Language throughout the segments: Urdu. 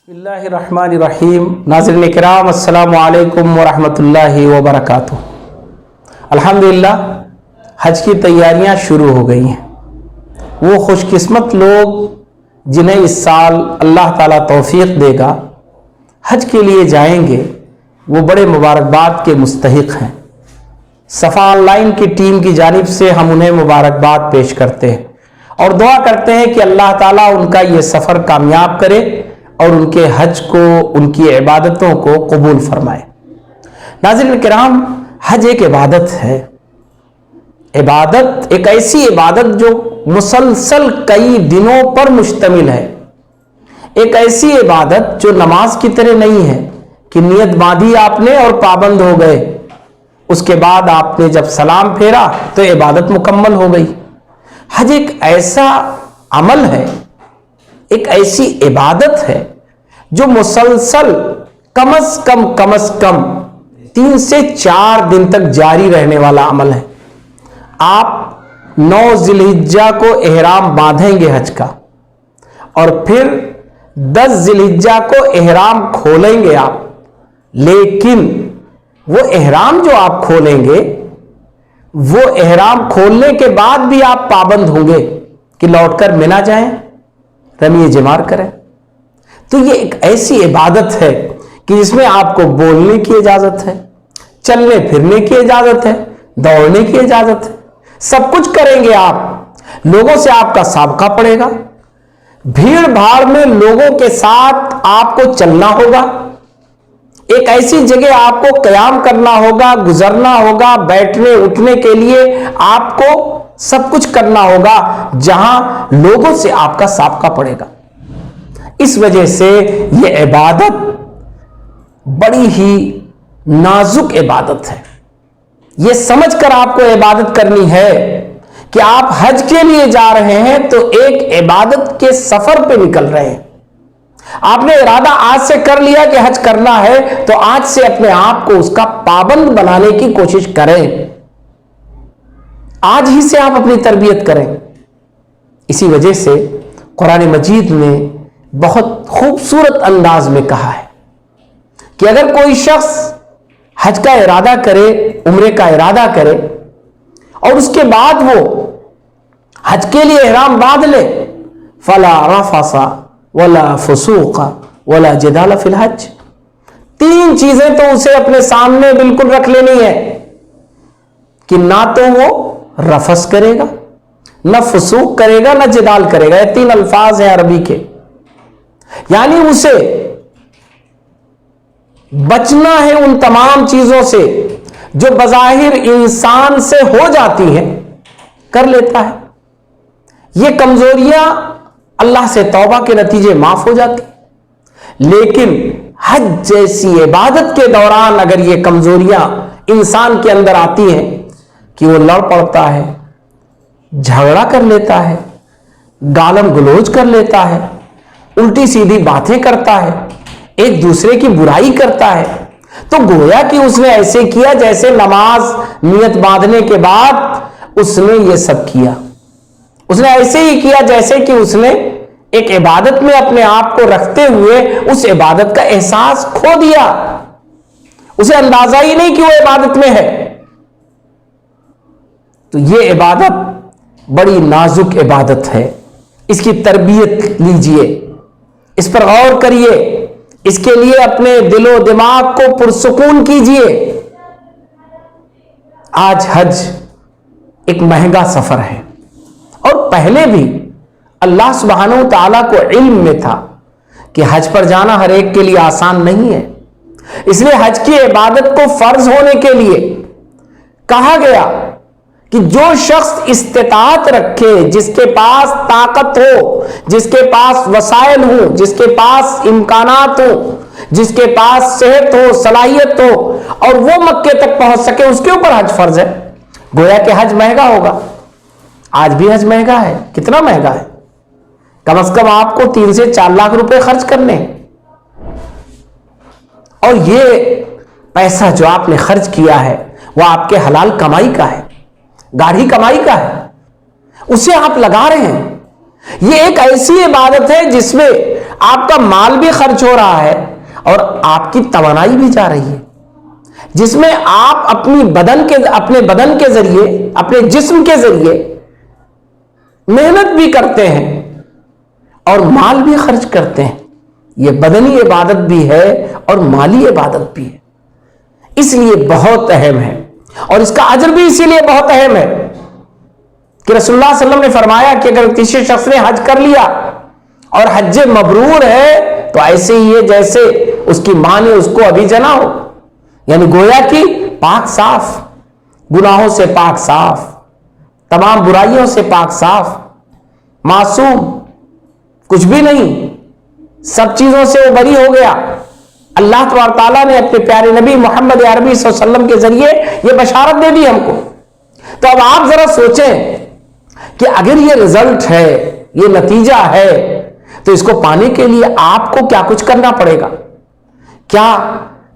بسم اللہ الرحمن الرحیم۔ ناظرین کرام السلام علیکم ورحمۃ اللہ وبرکاتہ۔ الحمدللہ حج کی تیاریاں شروع ہو گئی ہیں۔ وہ خوش قسمت لوگ جنہیں اس سال اللہ تعالیٰ توفیق دے گا حج کے لیے جائیں گے، وہ بڑے مبارکباد کے مستحق ہیں۔ صفا آن لائن کی ٹیم کی جانب سے ہم انہیں مبارکباد پیش کرتے ہیں اور دعا کرتے ہیں کہ اللہ تعالیٰ ان کا یہ سفر کامیاب کرے اور ان کے حج کو، ان کی عبادتوں کو قبول فرمائے۔ ناظرین کرام، حج ایک عبادت ہے۔ عبادت ایک ایسی عبادت جو مسلسل کئی دنوں پر مشتمل ہے۔ ایک ایسی عبادت جو نماز کی طرح نہیں ہے کہ نیت باندھی آپ نے اور پابند ہو گئے، اس کے بعد آپ نے جب سلام پھیرا تو عبادت مکمل ہو گئی۔ حج ایک ایسا عمل ہے، ایک ایسی عبادت ہے جو مسلسل کم از کم 3 سے 4 دن تک جاری رہنے والا عمل ہے۔ آپ 9 ذی الحجہ کو احرام باندھیں گے حج کا، اور پھر 10 ذی الحجہ کو احرام کھولیں گے آپ، لیکن وہ احرام جو آپ کھولیں گے، وہ احرام کھولنے کے بعد بھی آپ پابند ہوں گے کہ لوٹ کر مینا جائیں، رمی جمار کریں۔ تو یہ ایک ایسی عبادت ہے کہ جس میں آپ کو بولنے کی اجازت ہے، چلنے پھرنے کی اجازت ہے، دوڑنے کی اجازت ہے، سب کچھ کریں گے آپ۔ لوگوں سے آپ کا سابقہ پڑے گا، بھیڑ بھاڑ میں لوگوں کے ساتھ آپ کو چلنا ہوگا، ایک ایسی جگہ آپ کو قیام کرنا ہوگا، گزرنا ہوگا، بیٹھنے اٹھنے کے لیے آپ کو سب کچھ کرنا ہوگا جہاں لوگوں سے آپ کا سابقہ پڑے گا۔ اس وجہ سے یہ عبادت بڑی ہی نازک عبادت ہے۔ یہ سمجھ کر آپ کو عبادت کرنی ہے کہ آپ حج کے لیے جا رہے ہیں تو ایک عبادت کے سفر پہ نکل رہے ہیں۔ آپ نے ارادہ آج سے کر لیا کہ حج کرنا ہے تو آج سے اپنے آپ کو اس کا پابند بنانے کی کوشش کریں، آج ہی سے آپ اپنی تربیت کریں۔ اسی وجہ سے قرآن مجید نے بہت خوبصورت انداز میں کہا ہے کہ اگر کوئی شخص حج کا ارادہ کرے، عمرے کا ارادہ کرے، اور اس کے بعد وہ حج کے لیے احرام باندھ لے، فلا رفث ولا فسوق ولا جدال فی الحج، 3 چیزیں تو اسے اپنے سامنے بالکل رکھ لینی ہے کہ نہ تو وہ رفث کرے گا، نہ فسوق کرے گا، نہ جدال کرے گا۔ یہ 3 الفاظ ہیں عربی کے، یعنی اسے بچنا ہے ان تمام چیزوں سے جو بظاہر انسان سے ہو جاتی ہیں، کر لیتا ہے۔ یہ کمزوریاں اللہ سے توبہ کے نتیجے معاف ہو جاتی، لیکن حج جیسی عبادت کے دوران اگر یہ کمزوریاں انسان کے اندر آتی ہیں کہ وہ لڑ پڑتا ہے، جھگڑا کر لیتا ہے، گالم گلوچ کر لیتا ہے، الٹی سیدھی باتیں کرتا ہے، ایک دوسرے کی برائی کرتا ہے، تو گویا کہ اس نے ایسے کیا جیسے نماز نیت باندھنے کے بعد اس نے یہ سب کیا۔ اس نے ایسے ہی کیا جیسے کہ اس نے ایک عبادت میں اپنے آپ کو رکھتے ہوئے اس عبادت کا احساس کھو دیا، اسے اندازہ ہی نہیں کہ وہ عبادت میں ہے۔ تو یہ عبادت بڑی نازک عبادت ہے، اس کی تربیت لیجئے، اس پر غور کریے، اس کے لیے اپنے دل و دماغ کو پرسکون کیجئے۔ آج حج ایک مہنگا سفر ہے، اور پہلے بھی اللہ سبحانہ و تعالیٰ کو علم میں تھا کہ حج پر جانا ہر ایک کے لیے آسان نہیں ہے، اس لیے حج کی عبادت کو فرض ہونے کے لیے کہا گیا کہ جو شخص استطاعت رکھے، جس کے پاس طاقت ہو، جس کے پاس وسائل ہوں، جس کے پاس امکانات ہوں، جس کے پاس صحت ہو، صلاحیت ہو، اور وہ مکے تک پہنچ سکے، اس کے اوپر حج فرض ہے۔ گویا کہ حج مہنگا ہوگا، آج بھی حج مہنگا ہے۔ کتنا مہنگا ہے؟ کم از کم آپ کو 3 سے 4 لاکھ روپے خرچ کرنے، اور یہ پیسہ جو آپ نے خرچ کیا ہے وہ آپ کے حلال کمائی کا ہے، گاڑھی کمائی کا ہے، اسے آپ لگا رہے ہیں۔ یہ ایک ایسی عبادت ہے جس میں آپ کا مال بھی خرچ ہو رہا ہے اور آپ کی توانائی بھی جا رہی ہے، جس میں آپ اپنے بدن کے ذریعے، اپنے جسم کے ذریعے محنت بھی کرتے ہیں اور مال بھی خرچ کرتے ہیں۔ یہ بدنی عبادت بھی ہے اور مالی عبادت بھی ہے، اس لیے بہت اہم ہے، اور اس کا اجر بھی اسی لیے بہت اہم ہے کہ رسول اللہ صلی اللہ علیہ وسلم نے فرمایا کہ اگر کسی شخص نے حج کر لیا اور حج مبرور ہے تو ایسے ہی ہے جیسے اس کی ماں نے اس کو ابھی جنا ہو، یعنی گویا کہ پاک صاف، گناہوں سے پاک صاف، تمام برائیوں سے پاک صاف، معصوم، کچھ بھی نہیں، سب چیزوں سے وہ بری ہو گیا۔ اللہ تبارک تعالیٰ نے اپنے پیارے نبی محمد عربی صلی اللہ علیہ وسلم کے ذریعے یہ بشارت دے دی ہم کو۔ تو اب آپ ذرا سوچیں کہ اگر یہ رزلٹ ہے، یہ نتیجہ ہے، تو اس کو پانے کے لیے آپ کو کیا کچھ کرنا پڑے گا؟ کیا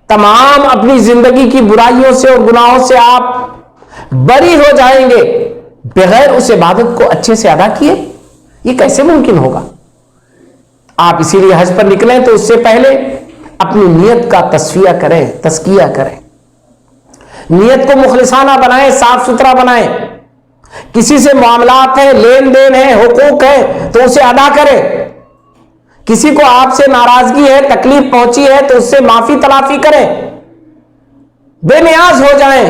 تمام اپنی زندگی کی برائیوں سے اور گناہوں سے آپ بری ہو جائیں گے بغیر اس عبادت کو اچھے سے ادا کیے؟ یہ کیسے ممکن ہوگا؟ آپ اسی لیے حج پر نکلیں تو اس سے پہلے اپنی نیت کا تزکیہ کریں، نیت کو مخلصانہ بنائیں، صاف ستھرا بنائیں۔ کسی سے معاملات ہیں، لین دین ہے، حقوق ہے تو اسے ادا کریں۔ کسی کو آپ سے ناراضگی ہے، تکلیف پہنچی ہے تو اس سے معافی تلافی کریں، بے نیاز ہو جائیں،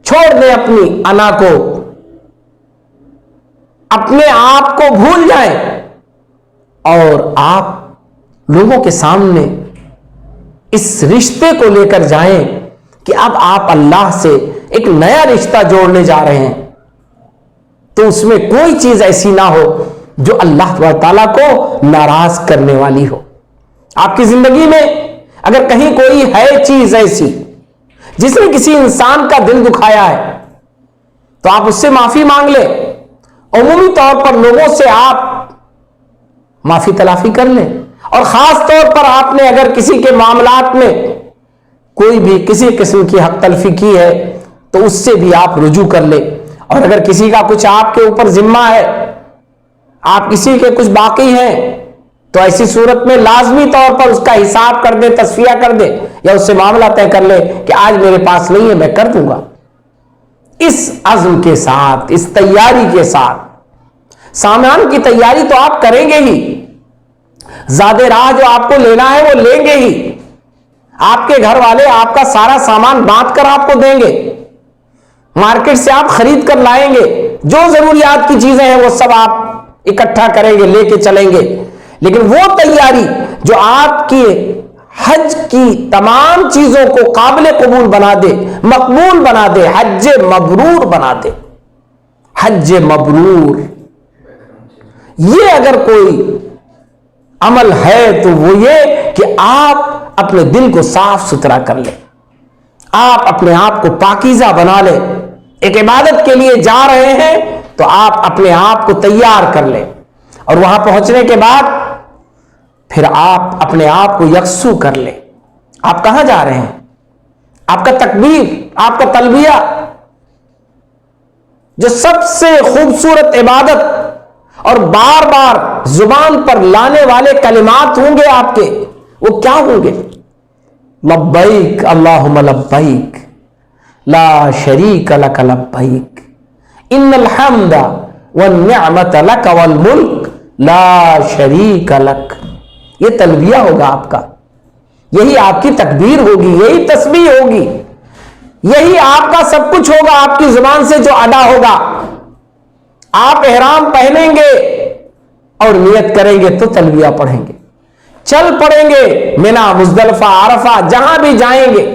چھوڑ دیں اپنی انا کو، اپنے آپ کو بھول جائیں، اور آپ لوگوں کے سامنے اس رشتے کو لے کر جائیں کہ اب آپ اللہ سے ایک نیا رشتہ جوڑنے جا رہے ہیں، تو اس میں کوئی چیز ایسی نہ ہو جو اللہ تعالیٰ کو ناراض کرنے والی ہو۔ آپ کی زندگی میں اگر کہیں کوئی ہے چیز ایسی جس نے کسی انسان کا دل دکھایا ہے تو آپ اس سے معافی مانگ لیں، عمومی طور پر لوگوں سے آپ معافی تلافی کر لیں، اور خاص طور پر آپ نے اگر کسی کے معاملات میں کوئی بھی کسی قسم کی حق تلفی کی ہے تو اس سے بھی آپ رجوع کر لیں، اور اگر کسی کا کچھ آپ کے اوپر ذمہ ہے، آپ کسی کے کچھ باقی ہیں، تو ایسی صورت میں لازمی طور پر اس کا حساب کر دے، تصفیہ کر دے، یا اس سے معاملہ طے کر لے کہ آج میرے پاس نہیں ہے، میں کر دوں گا۔ اس عزم کے ساتھ، اس تیاری کے ساتھ، سامان کی تیاری تو آپ کریں گے ہی، زیادہ راہ جو آپ کو لینا ہے وہ لیں گے ہی، آپ کے گھر والے آپ کا سارا سامان بانٹ کر آپ کو دیں گے، مارکیٹ سے آپ خرید کر لائیں گے، جو ضروریات کی چیزیں ہیں وہ سب آپ اکٹھا کریں گے، لے کے چلیں گے، لیکن وہ تیاری جو آپ کی حج کی تمام چیزوں کو قابل قبول بنا دے، مقبول بنا دے، حج مبرور بنا دے، حج مبرور، یہ اگر کوئی عمل ہے تو وہ یہ کہ آپ اپنے دل کو صاف ستھرا کر لیں، آپ اپنے آپ کو پاکیزہ بنا لیں۔ ایک عبادت کے لیے جا رہے ہیں تو آپ اپنے آپ کو تیار کر لیں، اور وہاں پہنچنے کے بعد پھر آپ اپنے آپ کو یکسو کر لیں۔ آپ کہاں جا رہے ہیں؟ آپ کا تکبیر، آپ کا تلبیہ، جو سب سے خوبصورت عبادت اور بار بار زبان پر لانے والے کلمات ہوں گے آپ کے، وہ کیا ہوں گے؟ لبیک اللہم لبیک لا شریک لک لبیک ان الحمد والنعمت لک والملک لا شریک لک۔ یہ تلبیہ ہوگا آپ کا، یہی آپ کی تکبیر ہوگی، یہی تسبیح ہوگی، یہی آپ کا سب کچھ ہوگا، آپ کی زبان سے جو ادا ہوگا۔ آپ احرام پہنیں گے اور نیت کریں گے تو تلبیہ پڑھیں گے، چل پڑیں گے منا، مزدلفہ، عرفہ، جہاں بھی جائیں گے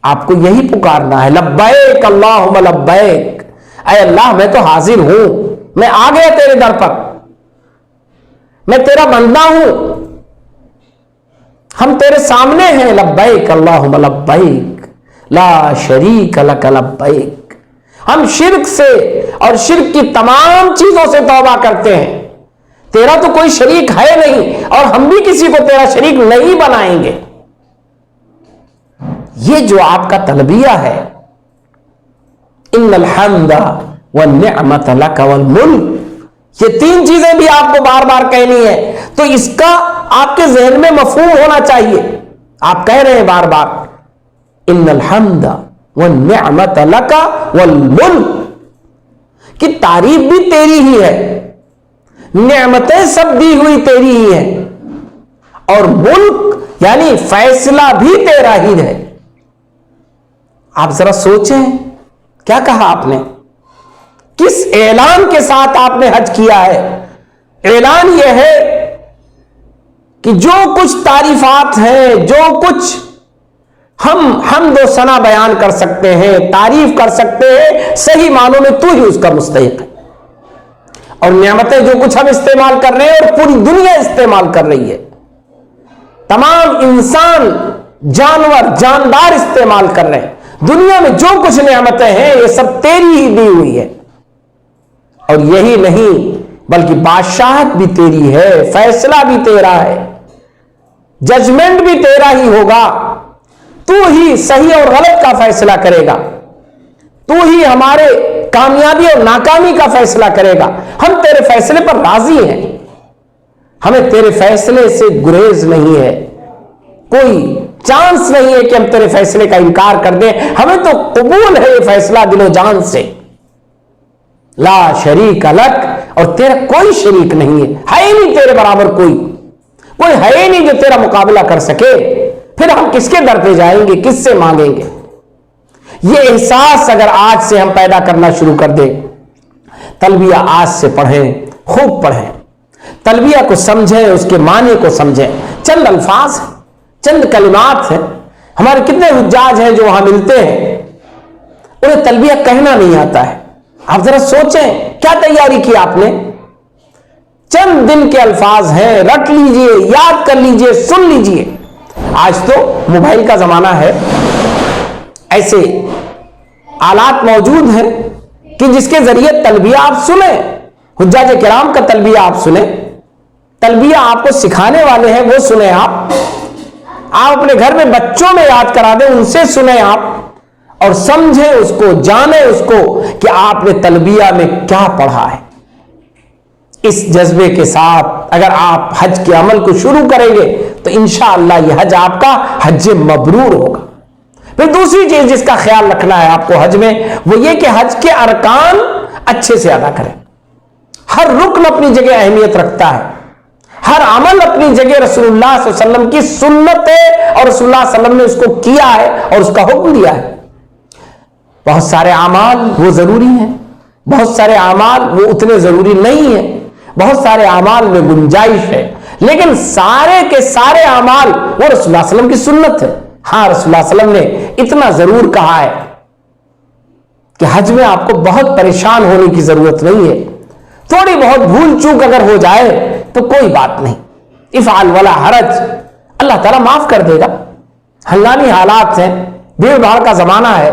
آپ کو یہی پکارنا ہے، لبیک اللہم لبیک، اے اللہ میں تو حاضر ہوں، میں آ گیا تیرے در پر، میں تیرا بندہ ہوں، ہم تیرے سامنے ہیں، لبیک اللہم لبیک لا شریک لک لبیک۔ ہم شرک سے اور شرک کی تمام چیزوں سے توبہ کرتے ہیں، تیرا تو کوئی شریک ہے نہیں اور ہم بھی کسی کو تیرا شریک نہیں بنائیں گے۔ یہ جو آپ کا تلبیہ ہے، ان الحمد والنعمت لک والملک، یہ تین چیزیں بھی آپ کو بار بار کہنی ہے، تو اس کا آپ کے ذہن میں مفہوم ہونا چاہیے. آپ کہہ رہے ہیں بار بار ان الحمد والنعمت لک والملک، کہ تعریف بھی تیری ہی ہے، نعمتیں سب دی ہوئی تیری ہی ہیں، اور ملک یعنی فیصلہ بھی تیرا ہی ہے. آپ ذرا سوچیں کیا کہا آپ نے، کس اعلان کے ساتھ آپ نے حج کیا ہے. اعلان یہ ہے کہ جو کچھ تعریفات ہیں، جو کچھ ہم حمد و ثنا بیان کر سکتے ہیں، تعریف کر سکتے ہیں، صحیح معنوں میں تو ہی اس کا مستحق ہے. اور نعمتیں جو کچھ ہم استعمال کر رہے ہیں اور پوری دنیا استعمال کر رہی ہے، تمام انسان، جانور، جاندار استعمال کر رہے ہیں، دنیا میں جو کچھ نعمتیں ہیں یہ سب تیری ہی دی ہوئی ہے. اور یہی نہیں بلکہ بادشاہت بھی تیری ہے، فیصلہ بھی تیرا ہے، ججمنٹ بھی تیرا ہی ہوگا. تو ہی صحیح اور غلط کا فیصلہ کرے گا، تو ہی ہمارے کامیابی اور ناکامی کا فیصلہ کرے گا. ہم تیرے فیصلے پر راضی ہیں، ہمیں تیرے فیصلے سے گریز نہیں ہے، کوئی چانس نہیں ہے کہ ہم تیرے فیصلے کا انکار کر دیں. ہمیں تو قبول ہے یہ فیصلہ دل و جان سے. لا شریک لک، اور تیرا کوئی شریک نہیں ہے ہی نہیں تیرے برابر، کوئی ہے ہی نہیں جو تیرا مقابلہ کر سکے. پھر ہم کس کے در پہ جائیں گے، کس سے مانگیں گے؟ یہ احساس اگر آج سے ہم پیدا کرنا شروع کر دیں، تلبیہ آج سے پڑھیں، خوب پڑھیں، تلبیہ کو سمجھیں، اس کے معنی کو سمجھیں. چند الفاظ ہیں، چند کلمات ہیں. ہمارے کتنے حجاج ہیں جو وہاں ملتے ہیں، انہیں تلبیہ کہنا نہیں آتا ہے. آپ ذرا سوچیں کیا تیاری کی آپ نے. چند دن کے الفاظ ہیں، رٹ لیجئے، یاد کر لیجئے، سن لیجئے. آج تو موبائل کا زمانہ ہے، ایسے آلات موجود ہیں کہ جس کے ذریعے تلبیہ آپ سنیں، حجاج کرام کا تلبیہ آپ سنیں. تلبیہ آپ کو سکھانے والے ہیں وہ سنیں. آپ اپنے گھر میں بچوں میں یاد کرا دیں، ان سے سنیں آپ، اور سمجھیں اس کو، جانیں اس کو کہ آپ نے تلبیہ میں کیا پڑھا ہے. اس جذبے کے ساتھ اگر آپ حج کے عمل کو شروع کریں گے تو انشاءاللہ یہ حج آپ کا حج مبرور ہوگا. پھر دوسری چیز جس کا خیال رکھنا ہے آپ کو حج میں، وہ یہ کہ حج کے ارکان اچھے سے ادا کریں. ہر رکن اپنی جگہ اہمیت رکھتا ہے، ہر عمل اپنی جگہ رسول اللہ صلی اللہ علیہ وسلم کی سنت ہے، اور رسول اللہ صلی اللہ علیہ وسلم نے اس کو کیا ہے اور اس کا حکم دیا ہے. بہت سارے اعمال وہ ضروری ہیں، بہت سارے اعمال وہ اتنے ضروری نہیں ہیں، بہت سارے اعمال میں گنجائش ہے، لیکن سارے کے سارے اعمال وہ رسول اللہ صلی اللہ علیہ وسلم کی سنت ہے. ہاں رسول اللہ صلی اللہ علیہ وسلم نے اتنا ضرور کہا ہے کہ حج میں آپ کو بہت پریشان ہونے کی ضرورت نہیں ہے. تھوڑی بہت بھول چوک اگر ہو جائے تو کوئی بات نہیں، افعل ولا حرج، اللہ تعالیٰ معاف کر دے گا. ہنگامی حالات ہیں، بھیڑ بھاڑ کا زمانہ ہے،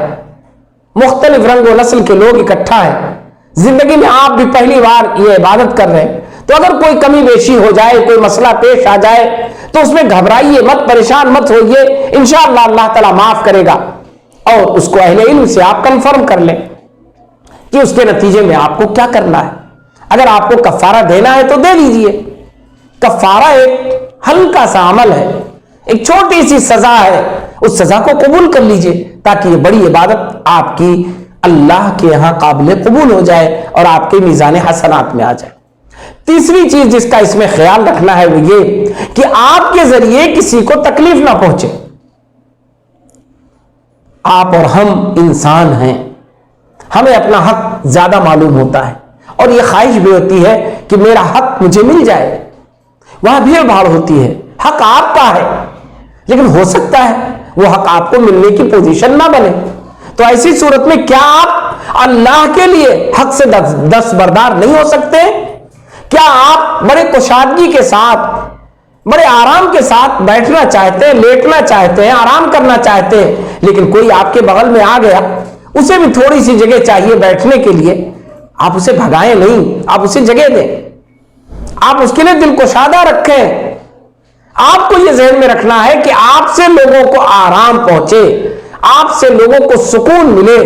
مختلف رنگ و نسل کے لوگ اکٹھا ہیں، زندگی میں آپ بھی پہلی بار یہ عبادت کر رہے ہیں، تو اگر کوئی کمی بیشی ہو جائے، کوئی مسئلہ پیش آ جائے تو اس میں گھبرائیے مت، پریشان مت ہوئیے. انشاءاللہ اللہ تعالیٰ معاف کرے گا. اور اس کو اہل علم سے آپ کنفرم کر لیں کہ اس کے نتیجے میں آپ کو کیا کرنا ہے. اگر آپ کو کفارہ دینا ہے تو دے دیجئے. کفارہ ایک ہلکا سا عمل ہے، ایک چھوٹی سی سزا ہے، اس سزا کو قبول کر لیجئے تاکہ یہ بڑی عبادت آپ کی اللہ کے یہاں قابل قبول ہو جائے اور آپ کے میزان حسنات میں آ جائے. تیسری چیز جس کا اس میں خیال رکھنا ہے وہ یہ کہ آپ کے ذریعے کسی کو تکلیف نہ پہنچے. آپ اور ہم انسان ہیں، ہمیں اپنا حق زیادہ معلوم ہوتا ہے، اور یہ خواہش بھی ہوتی ہے کہ میرا حق مجھے مل جائے. وہاں بھیڑ بھاڑ ہوتی ہے، حق آپ کا ہے لیکن ہو سکتا ہے وہ حق آپ کو ملنے کی پوزیشن نہ بنے. تو ایسی صورت میں کیا آپ اللہ کے لیے حق سے دستبردار نہیں ہو سکتے؟ کیا آپ بڑے کشادگی کے ساتھ، بڑے آرام کے ساتھ بیٹھنا چاہتے ہیں، لیٹنا چاہتے ہیں، آرام کرنا چاہتے ہیں، لیکن کوئی آپ کے بغل میں آ گیا، اسے بھی تھوڑی سی جگہ چاہیے بیٹھنے کے لیے، آپ اسے بھگائیں نہیں، آپ اسے جگہ دیں، آپ اس کے لیے دل کشادہ رکھیں. آپ کو یہ ذہن میں رکھنا ہے کہ آپ سے لوگوں کو آرام پہنچے، آپ سے لوگوں کو سکون ملے.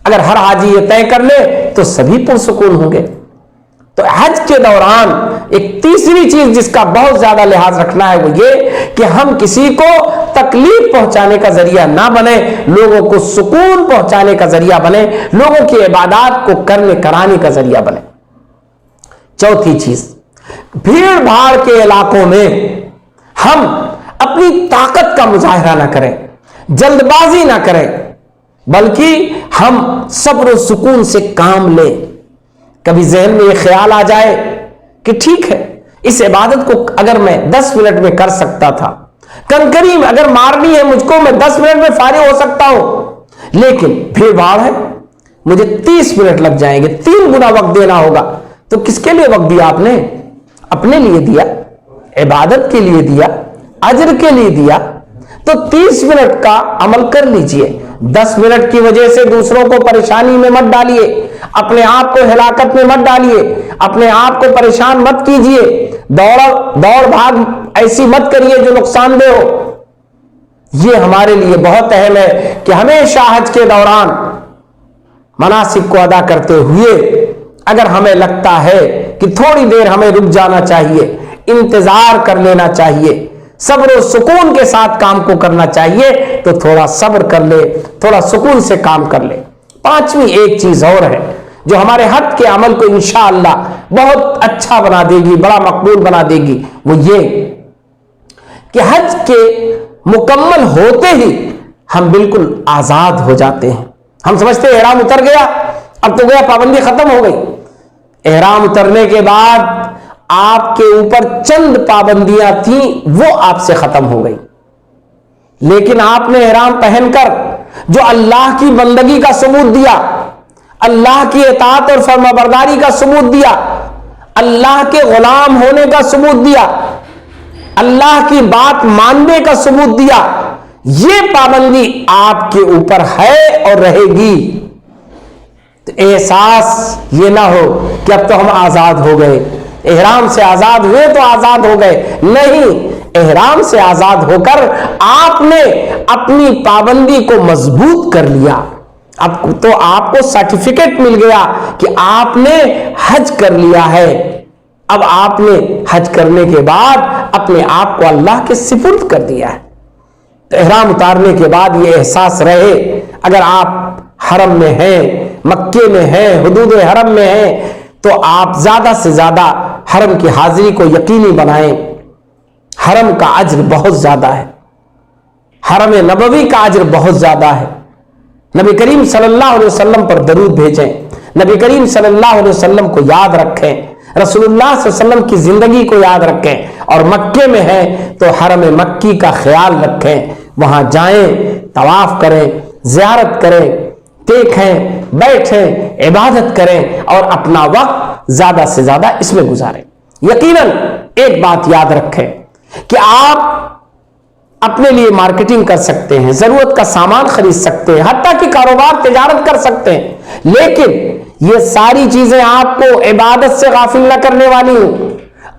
اگر ہر حاجی یہ طے کر لے تو سبھی پرسکون ہوں گے. تو حج کے دوران ایک تیسری تیسری چیز جس کا بہت زیادہ لحاظ رکھنا ہے وہ یہ کہ ہم کسی کو تکلیف پہنچانے کا ذریعہ نہ بنے، لوگوں کو سکون پہنچانے کا ذریعہ بنے، لوگوں کی عبادات کو کرنے کرانے کا ذریعہ بنے۔ چوتھی چیز، بھیڑ بھاڑ کے علاقوں میں ہم اپنی طاقت کا مظاہرہ نہ کریں، جلد بازی نہ کریں، بلکہ ہم صبر و سکون سے کام لیں۔ کبھی ذہن میں یہ خیال آ جائے کہ ٹھیک ہے، اس عبادت کو اگر میں 10 منٹ میں کر سکتا تھا، کنکری اگر مارنی ہے مجھ کو، میں 10 منٹ میں فارغ ہو سکتا ہوں، لیکن بھیڑ بھاڑ ہے، مجھے 30 منٹ لگ جائیں گے، 3 گنا وقت دینا ہوگا۔ تو کس کے لیے وقت دیا آپ نے؟ اپنے لیے دیا، عبادت کے لیے دیا، اجر کے لیے دیا۔ تو 30 منٹ کا عمل کر لیجئے، 10 منٹ کی وجہ سے دوسروں کو پریشانی میں مت ڈالیے، اپنے آپ کو ہلاکت میں مت ڈالیے، اپنے آپ کو پریشان مت کیجئے، دوڑ بھاگ ایسی مت کریے جو نقصان دہ ہو۔ یہ ہمارے لیے بہت اہم ہے کہ ہمیشہ حج کے دوران مناسک کو ادا کرتے ہوئے اگر ہمیں لگتا ہے کہ تھوڑی دیر ہمیں رک جانا چاہیے، انتظار کر لینا چاہیے، صبر و سکون کے ساتھ کام کو کرنا چاہیے، تو تھوڑا صبر کر لے، تھوڑا سکون سے کام کر لے۔ پانچویں ایک چیز اور ہے جو ہمارے حج کے عمل کو انشاءاللہ بہت اچھا بنا دے گی، بڑا مقبول بنا دے گی، وہ یہ کہ حج کے مکمل ہوتے ہی ہم بالکل آزاد ہو جاتے ہیں۔ ہم سمجھتے ہیں احرام اتر گیا، اب تو گیا، پابندی ختم ہو گئی۔ احرام اترنے کے بعد آپ کے اوپر چند پابندیاں تھیں، وہ آپ سے ختم ہو گئی، لیکن آپ نے احرام پہن کر جو اللہ کی بندگی کا ثبوت دیا، اللہ کی اطاعت اور فرمانبرداری کا ثبوت دیا، اللہ کے غلام ہونے کا ثبوت دیا، اللہ کی بات ماننے کا ثبوت دیا، یہ پابندی آپ کے اوپر ہے اور رہے گی۔ تو احساس یہ نہ ہو کہ اب تو ہم آزاد ہو گئے، احرام سے آزاد ہوئے تو آزاد ہو گئے، نہیں، احرام سے آزاد ہو کر آپ نے اپنی پابندی کو مضبوط کر لیا۔ اب تو آپ کو سرٹیفکیٹ مل گیا کہ آپ نے حج کر لیا ہے۔ اب آپ نے حج کرنے کے بعد اپنے آپ کو اللہ کے سپرد کر دیا ہے۔ تو احرام اتارنے کے بعد یہ احساس رہے، اگر آپ حرم میں ہیں، مکے میں ہیں، حدود حرم میں ہیں، تو آپ زیادہ سے زیادہ حرم کی حاضری کو یقینی بنائیں۔ حرم کا اجر بہت زیادہ ہے، حرم نبوی کا اجر بہت زیادہ ہے۔ نبی کریم صلی اللہ علیہ وسلم پر درود بھیجیں، نبی کریم صلی اللہ علیہ وسلم کو یاد رکھیں، رسول اللہ صلی اللہ علیہ وسلم کی زندگی کو یاد رکھیں، اور مکے میں ہیں تو حرم مکی کا خیال رکھیں، وہاں جائیں، طواف کریں، زیارت کریں، دیکھیں، بیٹھیں، عبادت کریں، اور اپنا وقت زیادہ سے زیادہ اس میں گزاریں۔ یقیناً ایک بات یاد رکھیں کہ آپ اپنے لیے مارکیٹنگ کر سکتے ہیں، ضرورت کا سامان خرید سکتے ہیں، حتیٰ کہ کاروبار تجارت کر سکتے ہیں، لیکن یہ ساری چیزیں آپ کو عبادت سے غافل نہ کرنے والی ہوں۔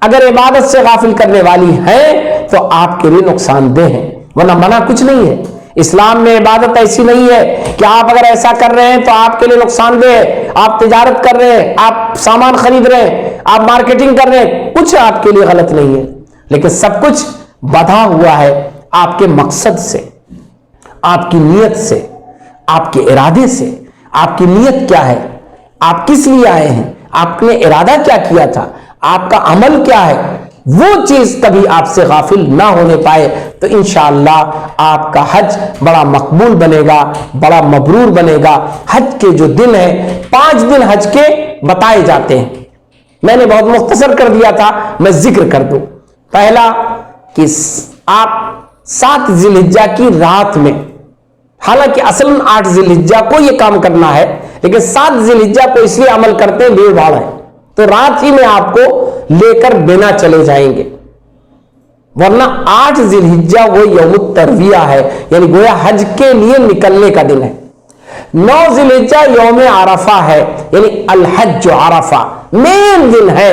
اگر عبادت سے غافل کرنے والی ہیں تو آپ کے لیے نقصان دہ ہیں، ورنہ منع کچھ نہیں ہے۔ اسلام میں عبادت ایسی نہیں ہے کہ آپ اگر ایسا کر رہے ہیں تو آپ کے لیے نقصان دہ ہے، آپ تجارت کر رہے ہیں، آپ سامان خرید رہے ہیں، آپ مارکیٹنگ کر رہے ہیں، کچھ آپ کے لیے غلط نہیں ہے، لیکن سب کچھ بندھا ہوا ہے آپ کے مقصد سے، آپ کی نیت سے، آپ کے ارادے سے۔ آپ کی نیت کیا ہے؟ آپ کس لیے آئے ہیں؟ آپ نے ارادہ کیا کیا تھا؟ آپ کا عمل کیا ہے؟ وہ چیز کبھی آپ سے غافل نہ ہونے پائے تو انشاءاللہ آپ کا حج بڑا مقبول بنے گا، بڑا مبرور بنے گا۔ حج کے جو دن ہیں، 5 دن حج کے بتائے جاتے ہیں، میں نے بہت مختصر کر دیا تھا، میں ذکر کر دوں۔ پہلا کہ آپ 7 ذی الحجہ کی رات میں، حالانکہ اصلاً 8 ذی الحجہ کو یہ کام کرنا ہے، لیکن 7 ذی الحجہ کو اس لیے عمل کرتے ہیں، بھیڑ بھاڑ ہے تو رات ہی میں آپ کو لے کر بنا چلے جائیں گے، ورنہ 8 ذی الحجہ وہ یوم الترویہ ہے، یعنی گویا حج کے لیے نکلنے کا دن ہے۔ 9 ذی الحجہ یوم عرفہ ہے، یعنی الحج عرفہ، مین دن ہے،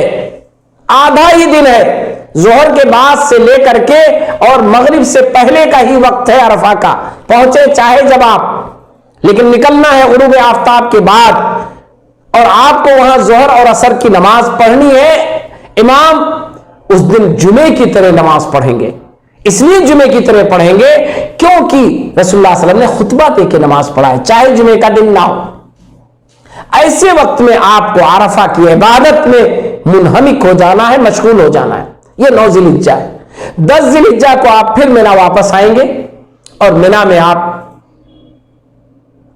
آدھا ہی دن ہے، ظہر کے بعد سے لے کر کے اور مغرب سے پہلے کا ہی وقت ہے عرفہ کا، پہنچے چاہے جب آپ، لیکن نکلنا ہے غروب آفتاب کے بعد، اور آپ کو وہاں ظہر اور عصر کی نماز پڑھنی ہے۔ امام اس دن جمعے کی طرح نماز پڑھیں گے. اس لیے جمعے کی طرح پڑھیں گے کیونکہ رسول اللہ صلی اللہ علیہ وسلم نے خطبہ دے کے نماز پڑھا ہے، چاہے جمعے کا دن نہ ہو. ایسے وقت میں آپ کو عرفہ کی عبادت میں منہمک ہو جانا ہے، مشغول ہو جانا ہے. یہ 9 ذی الحجہ ہے. 10 ذی الحجہ کو آپ پھر مینا واپس آئیں گے اور مینا میں آپ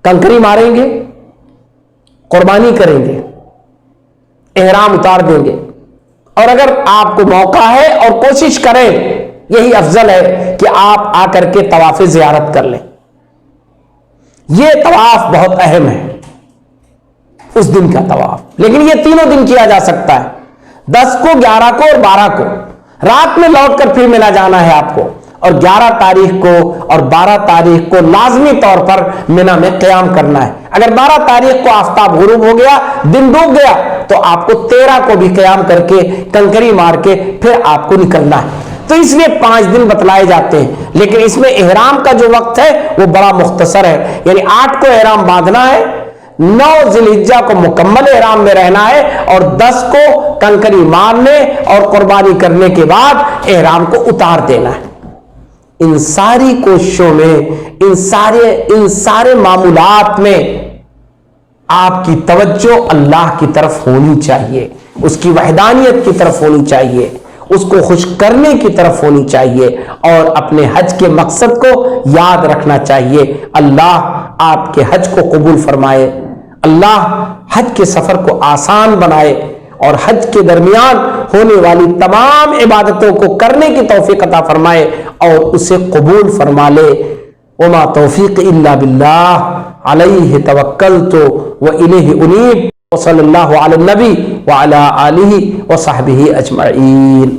کنکری ماریں گے، قربانی کریں گے، احرام اتار دیں گے. اور اگر آپ کو موقع ہے اور کوشش کریں، یہی افضل ہے کہ آپ آ کر کے طواف زیارت کر لیں. یہ طواف بہت اہم ہے، اس دن کا طواف. لیکن یہ تینوں دن کیا جا سکتا ہے، 10 کو، 11 کو اور 12 کو. رات میں لوٹ کر پھر مینا جانا ہے آپ کو، اور 11 تاریخ کو اور 12 تاریخ کو لازمی طور پر مینا میں قیام کرنا ہے. اگر 12 تاریخ کو آفتاب غروب ہو گیا، دن ڈوب گیا، تو آپ کو 13 کو بھی قیام کر کے کنکری مار کے پھر آپ کو نکلنا ہے. تو اس لیے 5 دن بتلائے جاتے ہیں. لیکن اس میں احرام کا جو وقت ہے وہ بڑا مختصر ہے. یعنی 8 کو احرام باندھنا ہے، 9 ذی الحجہ کو مکمل احرام میں رہنا ہے، اور 10 کو کنکری مارنے اور قربانی کرنے کے بعد احرام کو اتار دینا ہے. ان ساری کوششوں میں، ان سارے معمولات میں آپ کی توجہ اللہ کی طرف ہونی چاہیے، اس کی وحدانیت کی طرف ہونی چاہیے، اس کو خوش کرنے کی طرف ہونی چاہیے، اور اپنے حج کے مقصد کو یاد رکھنا چاہیے. اللہ آپ کے حج کو قبول فرمائے، اللہ حج کے سفر کو آسان بنائے، اور حج کے درمیان ہونے والی تمام عبادتوں کو کرنے کی توفیق عطا فرمائے اور اسے قبول فرما لے. وما توفیق الا باللہ، علیہ توکلت والیہ انیب. وصلی اللہ علی النبی وعلی آلہ وصحبہ اجمعین.